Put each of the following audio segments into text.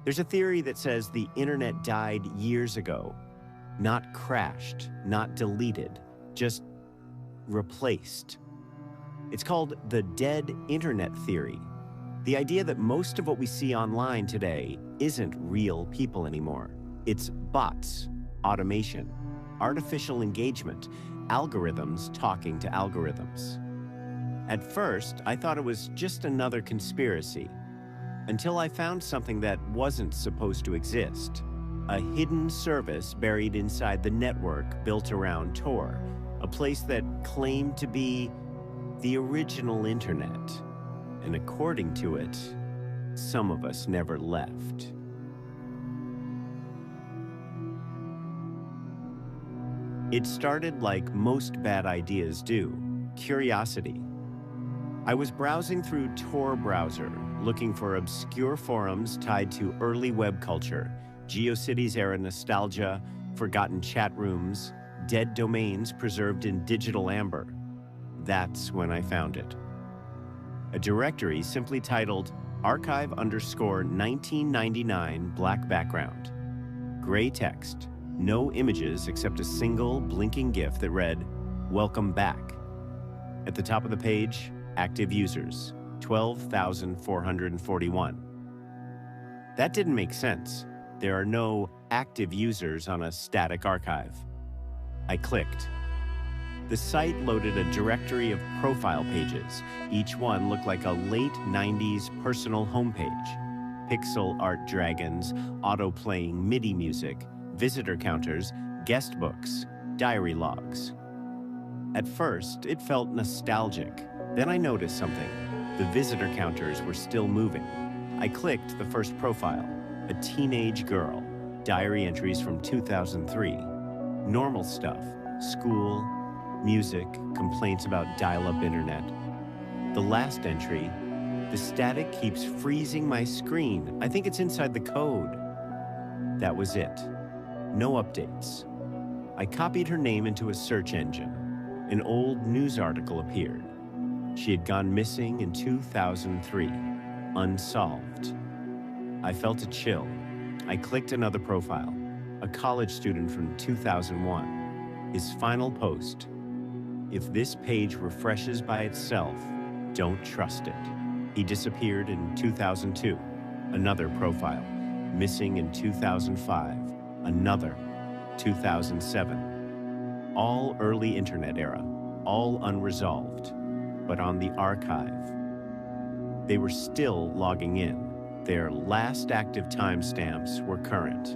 There's a theory that says the internet died years ago, not crashed, not deleted, just replaced. It's called the dead internet theory. The idea that most of what we see online today isn't real people anymore. It's bots, automation, artificial engagement, algorithms talking to algorithms. At first, I thought it was just another conspiracy, until I found something that wasn't supposed to exist. A hidden service buried inside the network built around Tor, a place that claimed to be the original internet. And according to it, some of us never left. It started like most bad ideas do, curiosity. I was browsing through Tor browser, looking for obscure forums tied to early web culture, GeoCities-era nostalgia, forgotten chat rooms, dead domains preserved in digital amber. That's when I found it. A directory simply titled archive_1999 black background. Gray text, no images except a single blinking GIF that read, "Welcome back." At the top of the page, active users, 12,441. That didn't make sense. There are no active users on a static archive. I clicked. The site loaded a directory of profile pages. Each one looked like a late 90s personal homepage. Pixel art dragons, auto-playing MIDI music, visitor counters, guest books, diary logs. At first, it felt nostalgic. Then I noticed something. The visitor counters were still moving. I clicked the first profile, a teenage girl, diary entries from 2003. Normal stuff, school, music, complaints about dial-up internet. The last entry, the static keeps freezing my screen. I think it's inside the code. That was it. No updates. I copied her name into a search engine. An old news article appeared. She had gone missing in 2003, unsolved. I felt a chill. I clicked another profile, a college student from 2001. His final post, "If this page refreshes by itself, don't trust it." He disappeared in 2002. Another profile, missing in 2005. Another, 2007. All early internet era, all unresolved, but on the archive. They were still logging in. Their last active timestamps were current.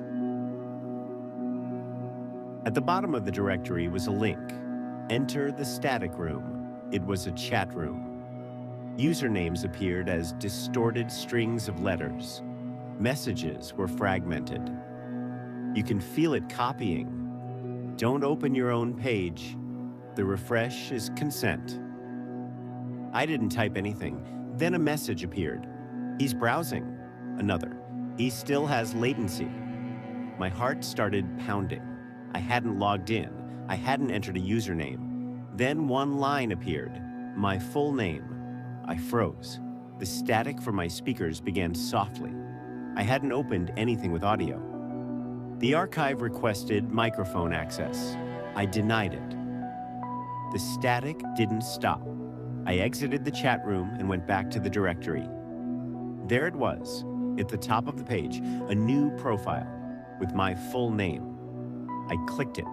At the bottom of the directory was a link. Enter the static room. It was a chat room. Usernames appeared as distorted strings of letters. Messages were fragmented. You can feel it copying. Don't open your own page. The refresh is consent. I didn't type anything. Then a message appeared. He's browsing. Another. He still has latency. My heart started pounding. I hadn't logged in. I hadn't entered a username. Then one line appeared. My full name. I froze. The static from my speakers began softly. I hadn't opened anything with audio. The archive requested microphone access. I denied it. The static didn't stop. I exited the chat room and went back to the directory. There it was, at the top of the page, a new profile with my full name. I clicked it.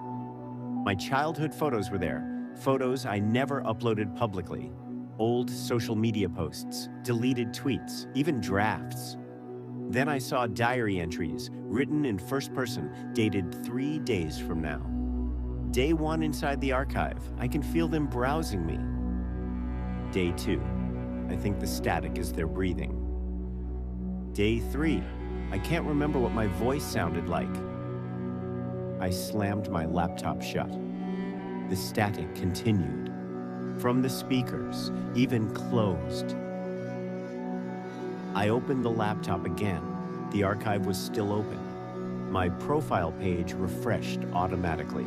My childhood photos were there, photos I never uploaded publicly. Old social media posts, deleted tweets, even drafts. Then I saw diary entries, written in first person, dated 3 days from now. Day 1 inside the archive, I can feel them browsing me. Day 2, I think the static is their breathing. Day 3, I can't remember what my voice sounded like. I slammed my laptop shut. The static continued. From the speakers, even closed. I opened the laptop again. The archive was still open. My profile page refreshed automatically.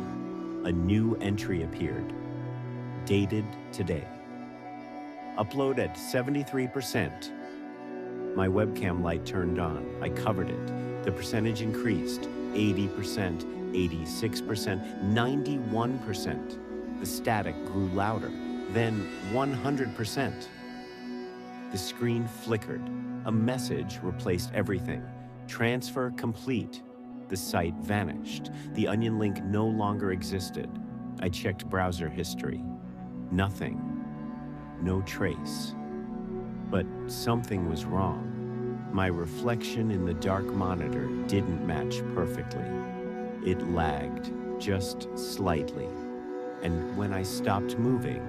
A new entry appeared. Dated today. Upload at 73%. My webcam light turned on. I covered it. The percentage increased. 80%, 86%, 91%. The static grew louder. Then 100%. The screen flickered. A message replaced everything. Transfer complete. The site vanished. The onion link no longer existed. I checked browser history. Nothing. No trace. But something was wrong. My reflection in the dark monitor didn't match perfectly. It lagged, just slightly. And when I stopped moving,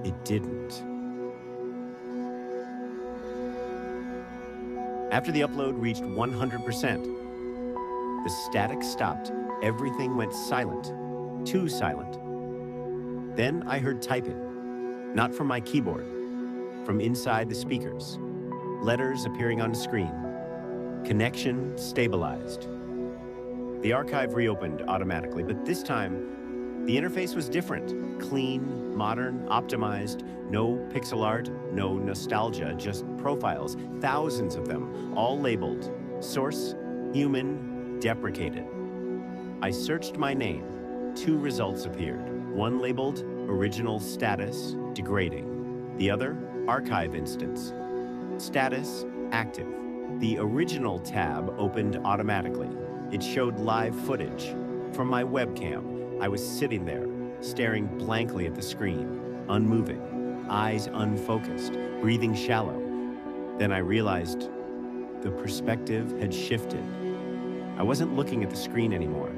it didn't. After the upload reached 100%, the static stopped. Everything went silent. Too silent. Then I heard typing. Not from my keyboard. From inside the speakers. Letters appearing on screen. Connection stabilized. The archive reopened automatically, but this time, the interface was different. Clean, modern, optimized, no pixel art, no nostalgia, just profiles, thousands of them, all labeled. Source, human, deprecated. I searched my name. 2 results appeared. One labeled original status, degrading. The other, archive instance. Status, active. The original tab opened automatically. It showed live footage. From my webcam, I was sitting there, staring blankly at the screen, unmoving, eyes unfocused, breathing shallow. Then I realized the perspective had shifted. I wasn't looking at the screen anymore.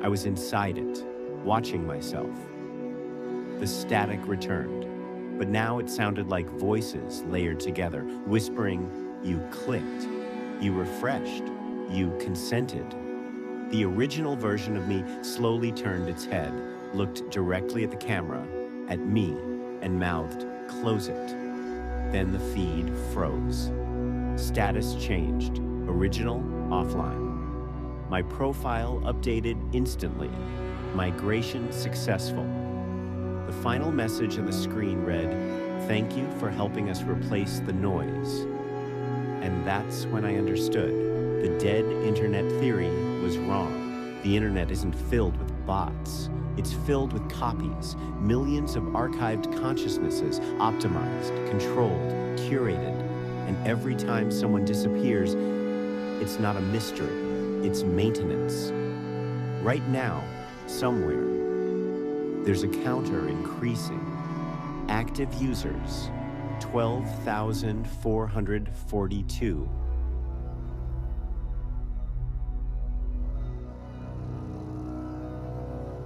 I was inside it, watching myself. The static returned, but now it sounded like voices layered together, whispering, "You clicked, you refreshed, you consented." The original version of me slowly turned its head, looked directly at the camera, at me, and mouthed, "Close it." Then the feed froze. Status changed. Original, offline. My profile updated instantly. Migration successful. The final message on the screen read, "Thank you for helping us replace the noise." And that's when I understood. The dead internet theory was wrong. The internet isn't filled with bots. It's filled with copies, millions of archived consciousnesses, optimized, controlled, curated. And every time someone disappears, it's not a mystery, it's maintenance. Right now, somewhere, there's a counter increasing. Active users, 12,442.